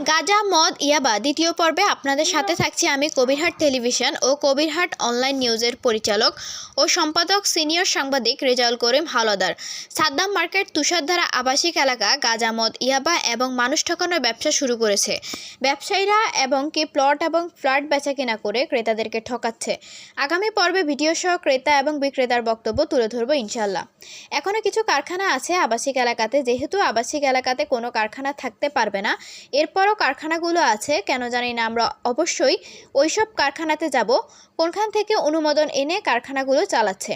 গাঁজা মদ ইয়াবা দ্বিতীয় পর্বে আপনাদের সাথে থাকছি আমি কবিরহাট টেলিভিশন ও কবিরহাট অনলাইন নিউজের পরিচালক ও সম্পাদক সিনিয়র সাংবাদিক রেজাউল করিম হাওলাদার। সাদ্দাম মার্কেট তুষারধারা আবাসিক এলাকা গাঁজা মদ ইয়াবা এবং মানুষ ঠকানোর ব্যবসা শুরু করেছে। ব্যবসায়ীরা এবং কি প্লট এবং ফ্ল্যাট বেচাকেনা করে ক্রেতাদেরকে ঠকাচ্ছে। আগামী পর্বে ভিডিও সহ ক্রেতা এবং বিক্রেতার বক্তব্য তুলে ধরবো ইনশাল্লাহ। এখনও কিছু কারখানা আছে আবাসিক এলাকাতে, যেহেতু আবাসিক এলাকাতে কোনো কারখানা থাকতে পারবে না, এরপরও কারখানাগুলো আছে কেন জানি না, আমরা অবশ্যই ওইসব কারখানাতে যাব কোনখান থেকে অনুমোদন এনে কারখানাগুলো চালাচ্ছে।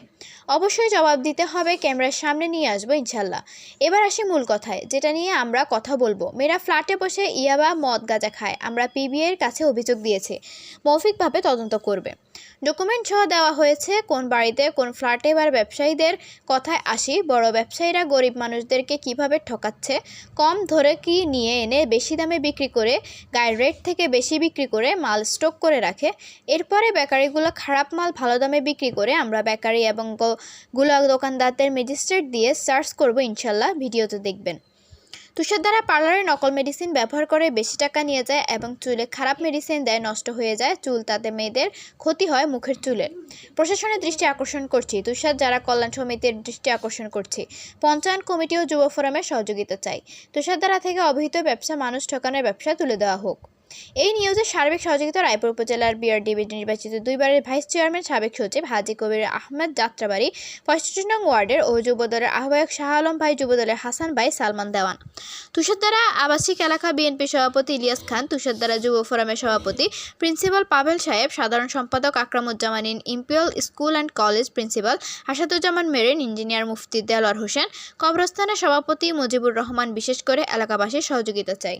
অবশ্যই জবাব দিতে হবে, ক্যামেরার সামনে নিয়ে আসবো ইনশাল্লাহ। এবার আসি মূল কথায়, যেটা নিয়ে আমরা কথা বলবো। মেয়েরা ফ্ল্যাটে বসে ইয়াবা মদ গাঁজা খায়, আমরা পিবিএর কাছে অভিযোগ দিয়েছি, মৌখিকভাবে তদন্ত করবে। ডকুমেন্ট সহ দেওয়া হয়েছে কোন বাড়িতে কোন ফ্ল্যাটে। এবার ব্যবসায়ীদের কথায় আসি। বড় ব্যবসায়ীরা গরিব মানুষদেরকে কিভাবে ঠকাচ্ছে, কম ধরে কি নিয়ে এনে বেশি দামে বিক্রি করে, গায়ের রেট থেকে বেশি বিক্রি করে মাল স্টক করে রাখে। এরপরে বেকারিগুলো খারাপ মাল ভালো দামে বিক্রি করে। আমরা বেকারি এবং গুলা দোকানদারদের ম্যাজিস্ট্রেট দিয়ে সার্চ করব ইনশাল্লাহ, ভিডিওতে দেখবেন। তুষারধারা পার্লারে নকল মেডিসিন ব্যবহার করে বেশি টাকা নিয়ে যায় এবং চুলে খারাপ মেডিসিন দেয়, নষ্ট হয়ে যায় চুল, তাতে মেয়েদের ক্ষতি হয় মুখের চুলের। প্রশাসনের দৃষ্টি আকর্ষণ করছি, তুষার যারা কল্যাণ সমিতির দৃষ্টি আকর্ষণ করছি, পঞ্চায়েত কমিটি ও যুব ফোরামের সহযোগিতা চাই। তুষারধারা থেকে অবহিত ব্যবসা মানুষ ঠকানোর ব্যবসা তুলে দেওয়া হোক। এই নিউজের সার্বিক সহযোগিতা রায়পুর উপজেলার বিআরডিবি নির্বাচিত 2 বারের ভাইস চেয়ারম্যান সাবেক সচিব হাজী কবির আহমেদ যাত্রাবাড়ি 65 নং ওয়ার্ডের ও যুবদলের আহ্বায়ক শাহ আলম ভাই, যুবদলের হাসান ভাই, সালমান দেওয়ান। তুষারধারা আবাসিক এলাকা বিএনপি সভাপতি ইলিয়াস খান, তুষারধারা যুব ফোরামের সভাপতি প্রিন্সিপাল পাভেল সাহেব, সাধারণ সম্পাদক Akramuzzaman, Imperial School and College principal Asaduzzaman marine, engineer Mufti Delwar Hossain, কবরস্থানের সভাপতি মুজিবুর রহমান। বিশেষ করে এলাকাবাসীর সহযোগিতা চাই।